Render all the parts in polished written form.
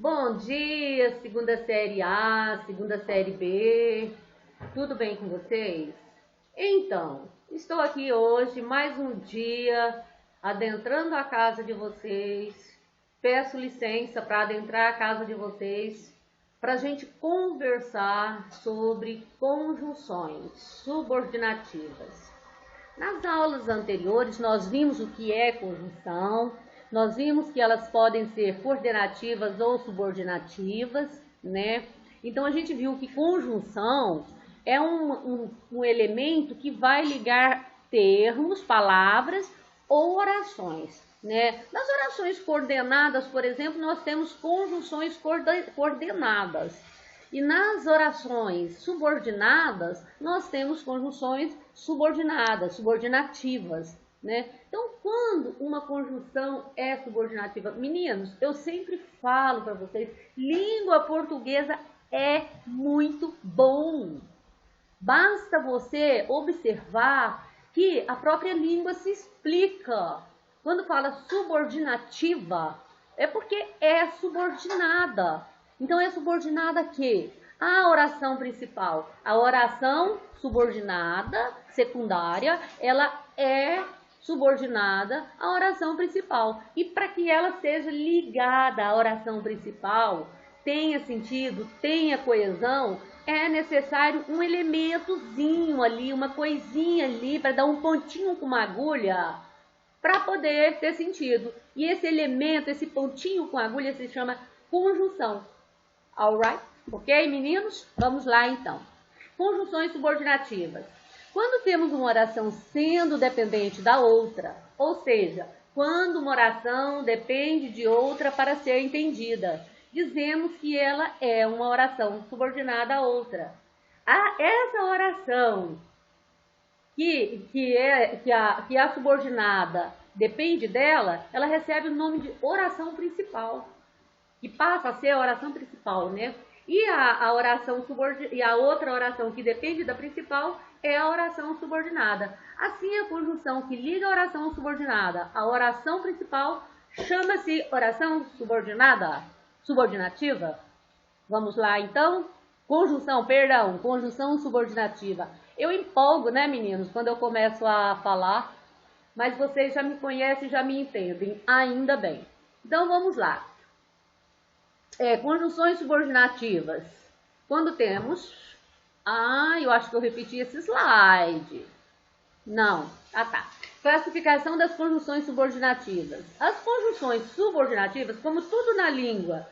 Bom dia, segunda série A, segunda série B, tudo bem com vocês? Então, estou aqui hoje, mais um dia, adentrando a casa de vocês. Peço licença para adentrar a casa de vocês, para a gente conversar sobre conjunções subordinativas. Nas aulas anteriores, nós vimos o que é conjunção. Nós vimos que elas podem ser coordenativas ou subordinativas, né? Então, a gente viu que conjunção é um elemento que vai ligar termos, palavras ou orações, né? Nas orações coordenadas, por exemplo, nós temos conjunções coordenadas. E nas orações subordinadas, nós temos conjunções subordinadas, subordinativas, né? Então, quando uma conjunção é subordinativa, meninos, eu sempre falo para vocês, língua portuguesa é muito bom. Basta você observar que a própria língua se explica. Quando fala subordinativa, é porque é subordinada. Então, é subordinada a quê? A oração principal. A oração subordinada, secundária, ela é subordinada à oração principal. E para que ela seja ligada à oração principal, tenha sentido, tenha coesão, é necessário um elementozinho ali, uma coisinha ali, para dar um pontinho com uma agulha, para poder ter sentido. E esse elemento, esse pontinho com agulha, se chama conjunção. Alright? Ok, meninos? Vamos lá, então. Conjunções subordinativas. Quando temos uma oração sendo dependente da outra, ou seja, quando uma oração depende de outra para ser entendida, dizemos que ela é uma oração subordinada a outra. Essa oração que a subordinada depende dela, ela recebe o nome de oração principal, que passa a ser a oração principal, né? E a outra oração que depende da principal é a oração subordinada. Assim, a conjunção que liga a oração subordinada à oração principal chama-se oração subordinada, subordinativa. Vamos lá, então? Conjunção subordinativa. Eu empolgo, né, meninos, quando eu começo a falar, mas vocês já me conhecem, já me entendem, ainda bem. Então, vamos lá. Conjunções subordinativas. Quando temos... eu acho que eu repeti esse slide. Não. Tá. Classificação das conjunções subordinativas. As conjunções subordinativas, como tudo na língua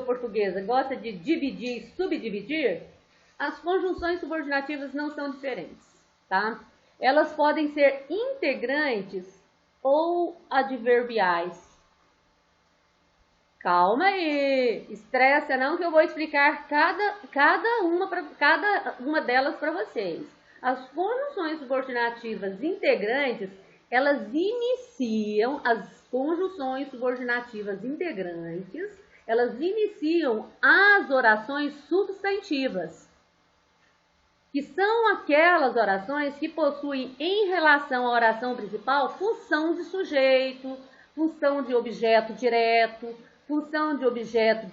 portuguesa, gosta de dividir e subdividir, as conjunções subordinativas não são diferentes, tá? Elas podem ser integrantes ou adverbiais. Calma aí, estressa não que eu vou explicar cada uma delas para vocês. As conjunções subordinativas integrantes, elas iniciam as orações substantivas, que são aquelas orações que possuem em relação à oração principal função de sujeito, função de objeto direto, função de objeto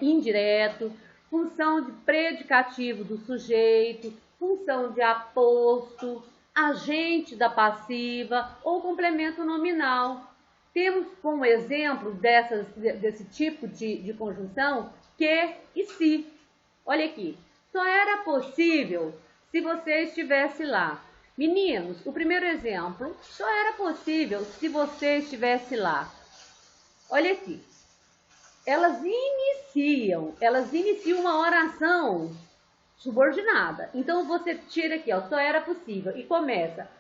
indireto, função de predicativo do sujeito, função de aposto, agente da passiva ou complemento nominal. Temos como exemplo desse tipo de conjunção que e se. Olha aqui, só era possível se você estivesse lá. Meninos, o primeiro exemplo, só era possível se você estivesse lá. Olha aqui. Elas iniciam uma oração subordinada. Então, você tira aqui, só era possível, e começa.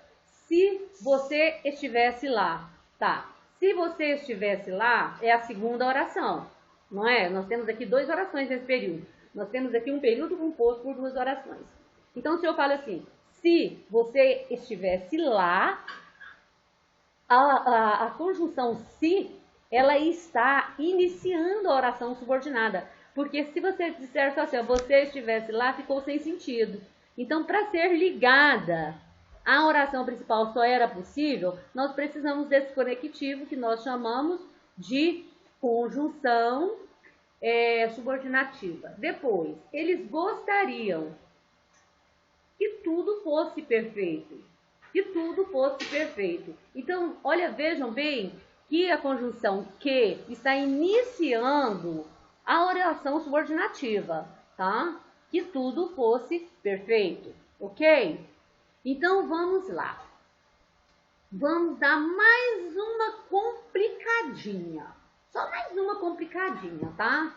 Se você estivesse lá, tá? Se você estivesse lá, é a segunda oração, não é? Nós temos aqui 2 orações nesse período. Nós temos aqui um período composto por 2 orações. Então, se eu falo assim, se você estivesse lá, a conjunção se, ela está iniciando a oração subordinada. Porque se você disser só assim, você estivesse lá, ficou sem sentido. Então, para ser ligada à oração principal só era possível, nós precisamos desse conectivo que nós chamamos de conjunção subordinativa. Depois, eles gostariam que tudo fosse perfeito. Que tudo fosse perfeito. Então, olha, vejam bem que a conjunção que está iniciando a oração subordinativa, tá? Que tudo fosse perfeito, ok? Então, vamos lá. Vamos dar mais uma complicadinha. Só mais uma complicadinha, tá?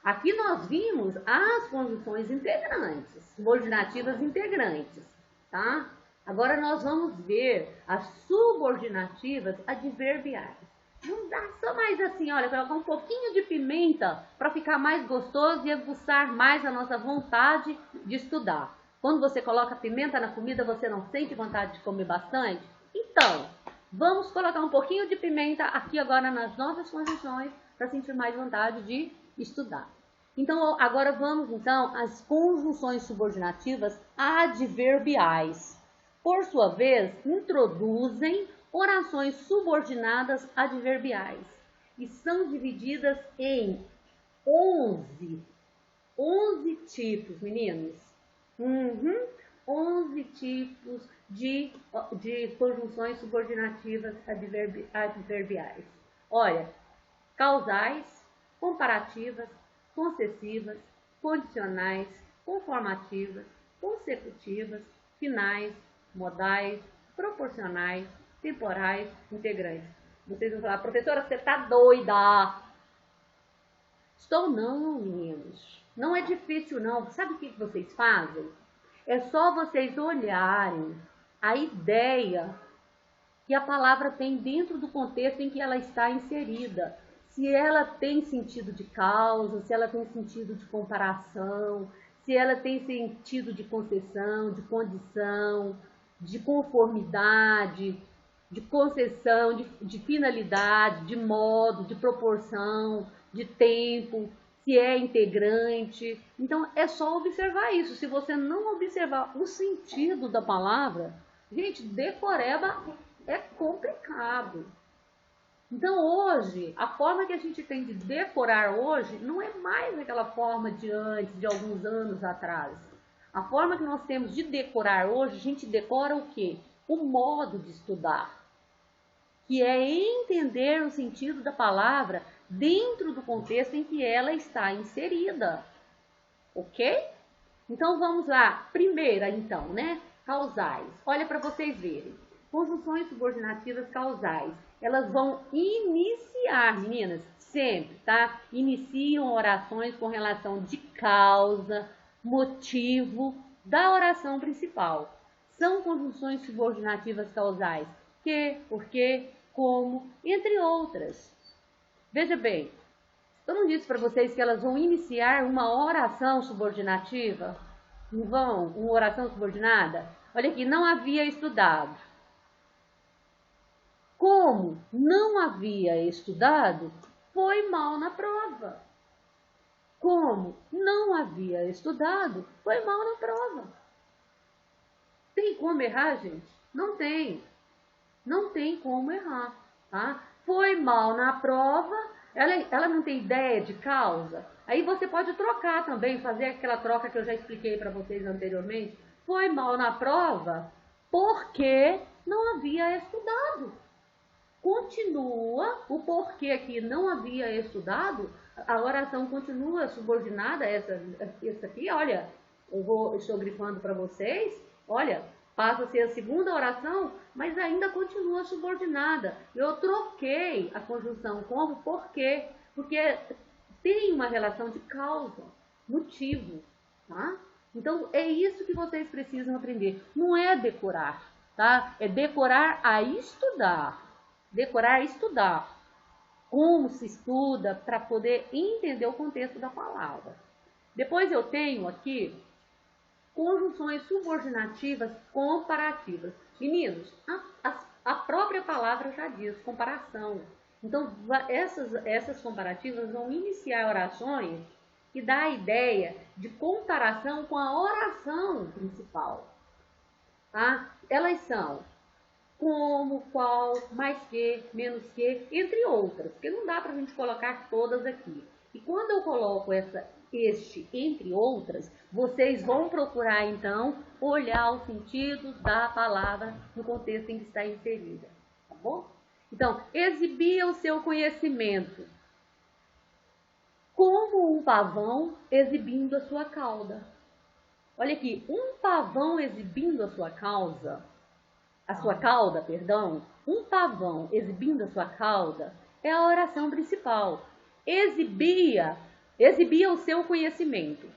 Aqui nós vimos as conjunções integrantes, subordinativas integrantes, tá? Agora nós vamos ver as subordinativas adverbiais. Vamos dar só mais assim, olha, colocar um pouquinho de pimenta para ficar mais gostoso e aguçar mais a nossa vontade de estudar. Quando você coloca pimenta na comida, você não sente vontade de comer bastante? Então, vamos colocar um pouquinho de pimenta aqui agora nas nossas conjunções para sentir mais vontade de estudar. Então, agora vamos então às conjunções subordinativas adverbiais. Por sua vez, introduzem orações subordinadas adverbiais e são divididas em 11 tipos, meninos. 11 tipos de conjunções subordinativas adverbiais. Olha, causais, comparativas, concessivas, condicionais, conformativas, consecutivas, finais, modais, proporcionais, temporais, integrantes. Vocês vão falar, professora, você está doida? Estou não, meninos. Não é difícil não. Sabe o que vocês fazem? É só vocês olharem a ideia que a palavra tem dentro do contexto em que ela está inserida. Se ela tem sentido de causa, se ela tem sentido de comparação, se ela tem sentido de concessão, de condição, de conformidade, de concessão, de finalidade, de modo, de proporção, de tempo, se é integrante. Então, é só observar isso. Se você não observar o sentido da palavra, gente, decoreba é complicado. Então, hoje, a forma que a gente tem de decorar hoje não é mais aquela forma de antes, de alguns anos atrás. A forma que nós temos de decorar hoje, a gente decora o quê? O modo de estudar, que é entender o sentido da palavra dentro do contexto em que ela está inserida. Ok? Então, vamos lá. Primeira, então, né? Causais. Olha para vocês verem. Conjunções subordinativas causais. Elas vão iniciar, meninas, sempre, tá? Iniciam orações com relação de causa, motivo da oração principal. São conjunções subordinativas causais. Que, porque, como, entre outras. Veja bem, eu não disse para vocês que elas vão iniciar uma oração subordinativa? Não vão? Uma oração subordinada? Olha aqui, não havia estudado. Como não havia estudado, foi mal na prova. Como não havia estudado, foi mal na prova. Tem como errar, gente? Não tem. Não tem como errar, tá? Foi mal na prova, ela não tem ideia de causa. Aí você pode trocar também, fazer aquela troca que eu já expliquei para vocês anteriormente. Foi mal na prova porque não havia estudado. Continua o porquê que não havia estudado, a oração continua subordinada a essa aqui, olha, estou grifando para vocês, olha, passa a ser a segunda oração, mas ainda continua subordinada. Eu troquei a conjunção como porquê, porque tem uma relação de causa, motivo, tá? Então, é isso que vocês precisam aprender. Não é decorar, tá? É decorar a estudar. Decorar e estudar. Como se estuda para poder entender o contexto da palavra. Depois eu tenho aqui conjunções subordinativas comparativas. Meninos, a própria palavra já diz comparação. Então, essas comparativas vão iniciar orações que dá a ideia de comparação com a oração principal. Tá? Elas são como, qual, mais que, menos que, entre outras, porque não dá para a gente colocar todas aqui. E quando eu coloco este entre outras, vocês vão procurar então olhar o sentido da palavra no contexto em que está inserida, tá bom? Então, exibia o seu conhecimento como um pavão exibindo a sua cauda. Olha aqui, um pavão exibindo a sua cauda, um pavão exibindo a sua cauda é a oração principal. Exibia o seu conhecimento,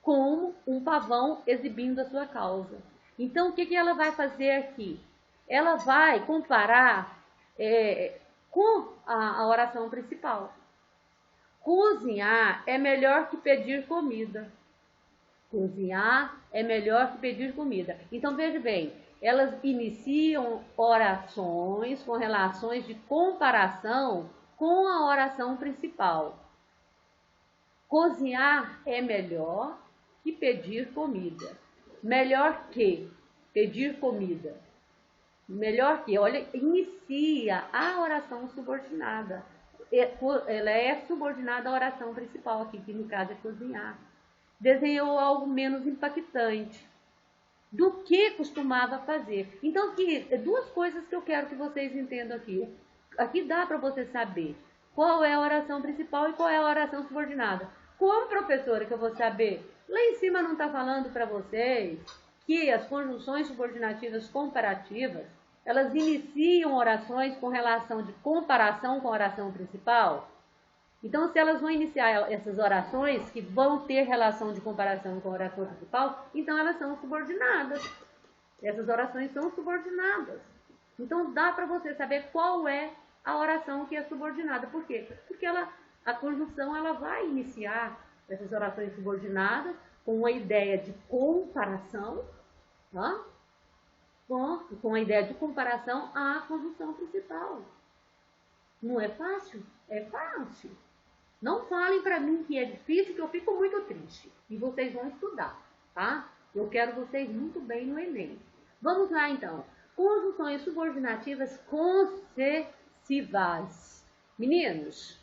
como um pavão exibindo a sua causa. Então, o que ela vai fazer aqui? Ela vai comparar com a oração principal. Cozinhar é melhor que pedir comida. Então, veja bem, elas iniciam orações com relações de comparação com a oração principal. Cozinhar é melhor que pedir comida. Melhor que pedir comida. Olha, inicia a oração subordinada. Ela é subordinada à oração principal aqui, que no caso é cozinhar. Desenhou algo menos impactante do que costumava fazer. Então, aqui, duas coisas que eu quero que vocês entendam aqui. Aqui dá para você saber qual é a oração principal e qual é a oração subordinada. Como professora que eu vou saber? Lá em cima não está falando para vocês que as conjunções subordinativas comparativas, elas iniciam orações com relação de comparação com a oração principal? Então, se elas vão iniciar essas orações que vão ter relação de comparação com a oração principal, então elas são subordinadas. Essas orações são subordinadas. Então, dá para você saber qual é a oração que é subordinada. Por quê? Porque a conjunção ela vai iniciar essas orações subordinadas com uma ideia de comparação, tá? com a ideia de comparação à conjunção principal. Não é fácil? É fácil. Não falem para mim que é difícil, que eu fico muito triste. E vocês vão estudar, tá? Eu quero vocês muito bem no Enem. Vamos lá, então. Conjunções subordinativas concessivas. Meninos,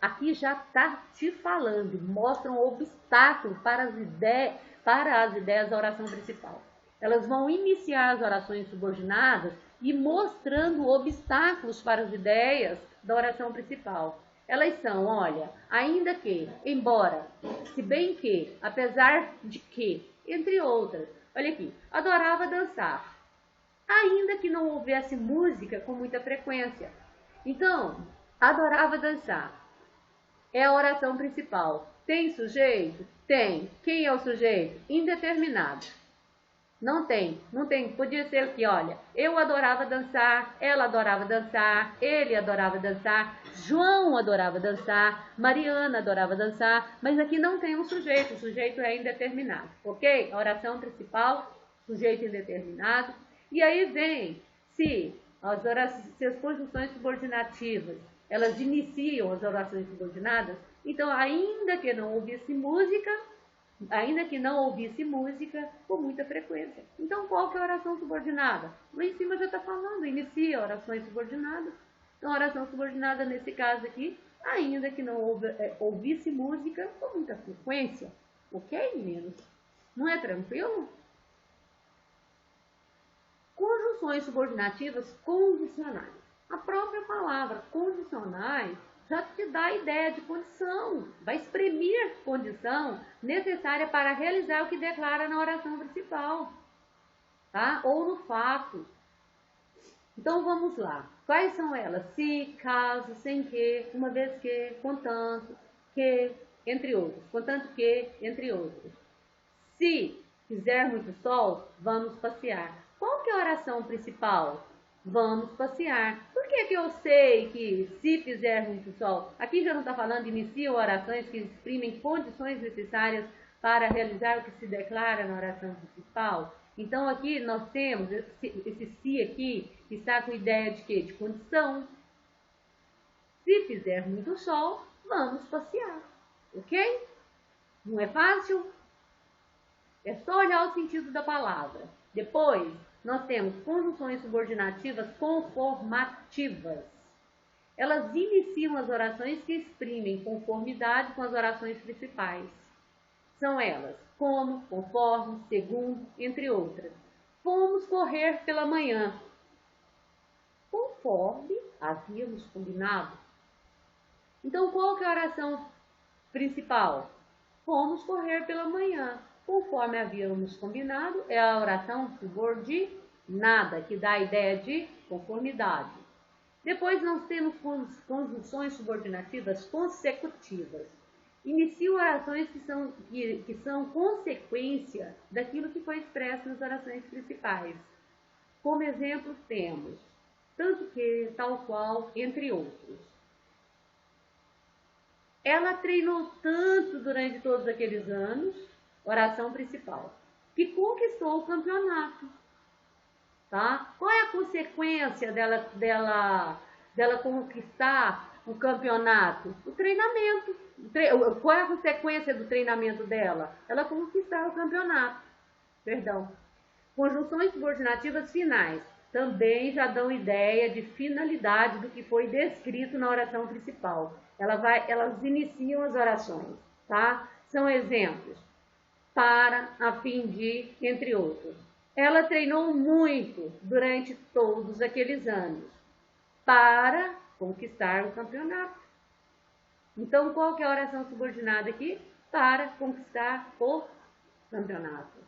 aqui já está te falando. Mostra um obstáculo para as ideias da oração principal. Elas vão iniciar as orações subordinadas e mostrando obstáculos para as ideias da oração principal. Elas são, olha, ainda que, embora, se bem que, apesar de que, entre outras. Olha aqui, adorava dançar, ainda que não houvesse música com muita frequência. Então, adorava dançar. É a oração principal. Tem sujeito? Tem. Quem é o sujeito? Indeterminado. Não tem. Podia ser aqui, olha. Eu adorava dançar, ela adorava dançar, ele adorava dançar, João adorava dançar, Mariana adorava dançar, mas aqui não tem um sujeito, o sujeito é indeterminado, ok? A oração principal, sujeito indeterminado. E aí vem, se as conjunções subordinativas, elas iniciam as orações subordinadas, então ainda que não ouvisse música com muita frequência. Então, qual que é a oração subordinada? Lá em cima já está falando, inicia orações subordinadas. Então, a oração subordinada, nesse caso aqui, ainda que não ouvisse música com muita frequência. Ok, meninos? Não é tranquilo? Conjunções subordinativas condicionais. A própria palavra condicionais já te dá a ideia de condição, vai exprimir condição necessária para realizar o que declara na oração principal, tá? Ou no fato. Então vamos lá. Quais são elas? Se, caso, sem que, uma vez que, contanto, que, entre outros. Contanto que, entre outros. Se fizer muito sol, vamos passear. Qual que é a oração principal? Vamos passear. Por que eu sei que se fizer muito sol? Aqui já não está falando, iniciam orações que exprimem condições necessárias para realizar o que se declara na oração principal. Então aqui nós temos esse se aqui, que está com ideia de quê? De condição. Se fizer muito sol, vamos passear. Ok? Não é fácil? É só olhar o sentido da palavra. Depois, nós temos conjunções subordinativas conformativas. elas iniciam as orações que exprimem conformidade com as orações principais. São elas: como, conforme, segundo, entre outras. Fomos correr pela manhã, conforme havíamos combinado. Então, qual que é a oração principal? Fomos correr pela manhã, conforme havíamos combinado, é a oração subordinada, que dá a ideia de conformidade. Depois nós temos conjunções subordinativas consecutivas. Iniciam orações que são consequência daquilo que foi expresso nas orações principais. Como exemplo temos tanto que, tal qual, entre outros. Ela treinou tanto durante todos aqueles anos, oração principal, que conquistou o campeonato. Tá? Qual é a consequência dela conquistar o campeonato? O treinamento. Qual é a consequência do treinamento dela? Ela conquistar o campeonato. Perdão. Conjunções subordinativas finais também já dão ideia de finalidade do que foi descrito na oração principal. Elas iniciam as orações, tá? São exemplos: para, a fim de, entre outros. Ela treinou muito durante todos aqueles anos para conquistar o campeonato. Então, qual que é a oração subordinada aqui? Para conquistar o campeonato.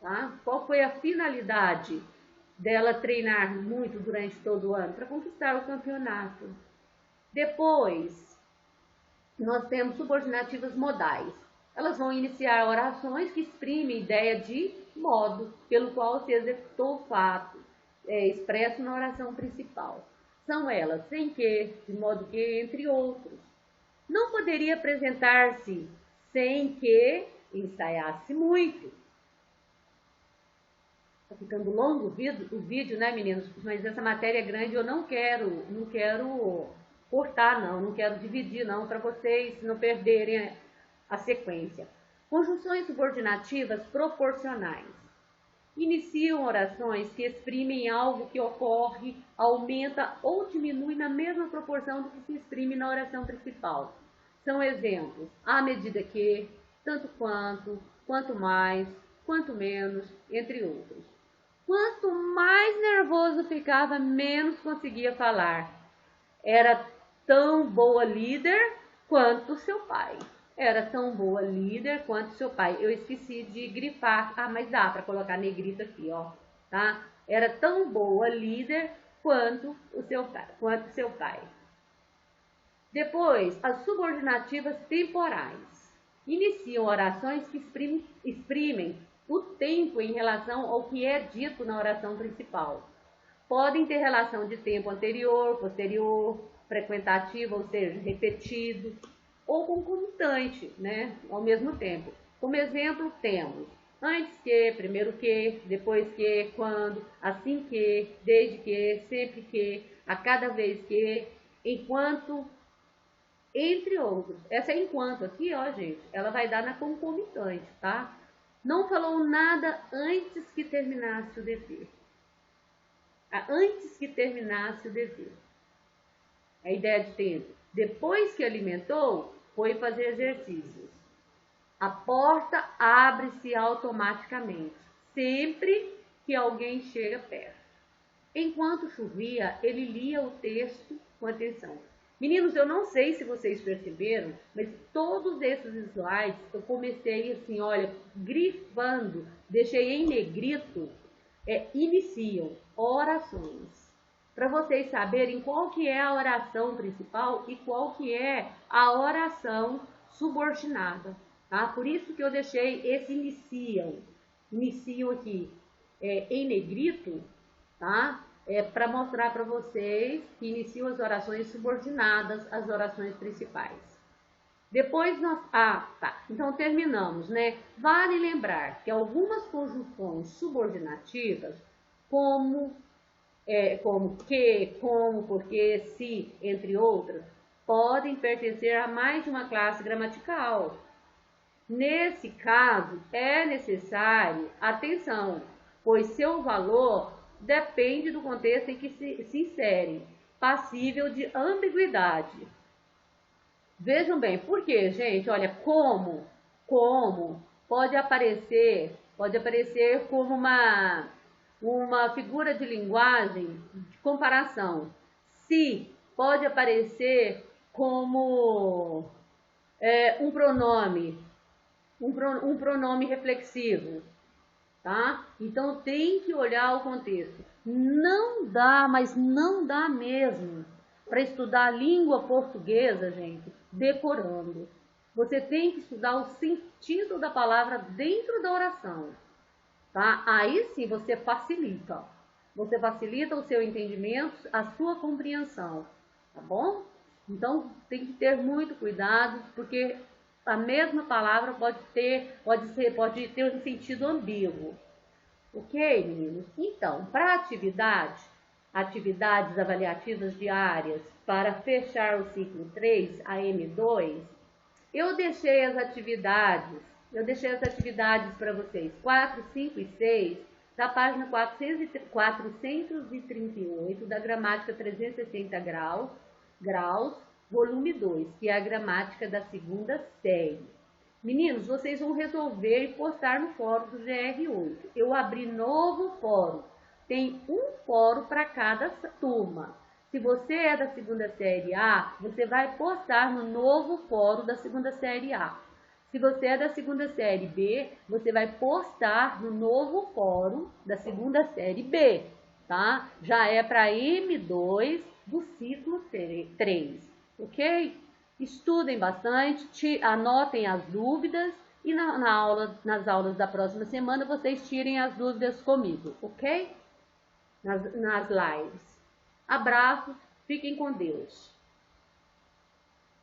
Tá? Qual foi a finalidade dela treinar muito durante todo o ano? Para conquistar o campeonato. Depois, nós temos subordinativas modais. Elas vão iniciar orações que exprimem ideia de modo pelo qual se executou o fato, expresso na oração principal. São elas: sem que, de modo que, entre outros. Não poderia apresentar-se sem que ensaiasse muito. Está ficando longo o vídeo, né, meninos? Mas essa matéria é grande, eu não quero cortar, não quero dividir, não, para vocês não perderem a sequência. Conjunções subordinativas proporcionais. Iniciam orações que exprimem algo que ocorre, aumenta ou diminui na mesma proporção do que se exprime na oração principal. São exemplos: à medida que, tanto quanto mais, quanto menos, entre outros. Quanto mais nervoso ficava, menos conseguia falar. Era tão boa líder quanto seu pai. Era tão boa líder quanto seu pai. Eu esqueci de grifar. Mas dá para colocar negrito aqui, ó. Tá? Era tão boa líder quanto seu pai. Depois, as subordinativas temporais. Iniciam orações que exprimem o tempo em relação ao que é dito na oração principal. Podem ter relação de tempo anterior, posterior, frequentativo, ou seja, repetido, ou concomitante, né, ao mesmo tempo. Como exemplo, temos antes que, primeiro que, depois que, quando, assim que, desde que, sempre que, a cada vez que, enquanto, entre outros. Essa é enquanto aqui, ó, gente, ela vai dar na concomitante, tá? Não falou nada antes que terminasse o dever. Antes que terminasse o dever. A ideia de tempo. Depois que alimentou, foi fazer exercícios. A porta abre-se automaticamente, sempre que alguém chega perto. Enquanto chovia, ele lia o texto com atenção. Meninos, eu não sei se vocês perceberam, mas todos esses slides eu comecei assim, olha, grifando, deixei em negrito, iniciam orações. Para vocês saberem qual que é a oração principal e qual que é a oração subordinada. Tá? Por isso que eu deixei esse iniciam aqui em negrito, tá? Para mostrar para vocês que iniciam as orações subordinadas às orações principais. Depois nós... Então terminamos, né? Vale lembrar que algumas conjunções subordinativas, como que, como, porque, se, entre outras, podem pertencer a mais de uma classe gramatical. Nesse caso, é necessário atenção, pois seu valor depende do contexto em que se insere passível de ambiguidade. Vejam bem, por quê, gente? Olha, como pode aparecer como uma figura de linguagem de comparação. Se pode aparecer como um pronome, um pronome reflexivo, tá? Então tem que olhar o contexto. Não dá, mas não dá mesmo para estudar a língua portuguesa, gente, decorando. Você tem que estudar o sentido da palavra dentro da oração, tá? Aí sim você facilita. Você facilita o seu entendimento, a sua compreensão, tá bom? Então tem que ter muito cuidado, porque a mesma palavra pode ter um sentido ambíguo. Ok, meninos? Então, para atividades avaliativas diárias, para fechar o ciclo 3, a M2, eu deixei as atividades para vocês, 4, 5 e 6, da página 438 da gramática 360 graus, volume 2, que é a gramática da segunda série. Meninos, vocês vão resolver e postar no fórum do GR8. Eu abri novo fórum. Tem um fórum para cada turma. Se você é da segunda série A, você vai postar no novo fórum da segunda série A. Se você é da segunda série B, você vai postar no novo fórum da segunda série B, tá? Já é para M2 do ciclo 3, ok? Estudem bastante, anotem as dúvidas e nas aulas da próxima semana vocês tirem as dúvidas comigo, ok? Nas lives. Abraços, fiquem com Deus.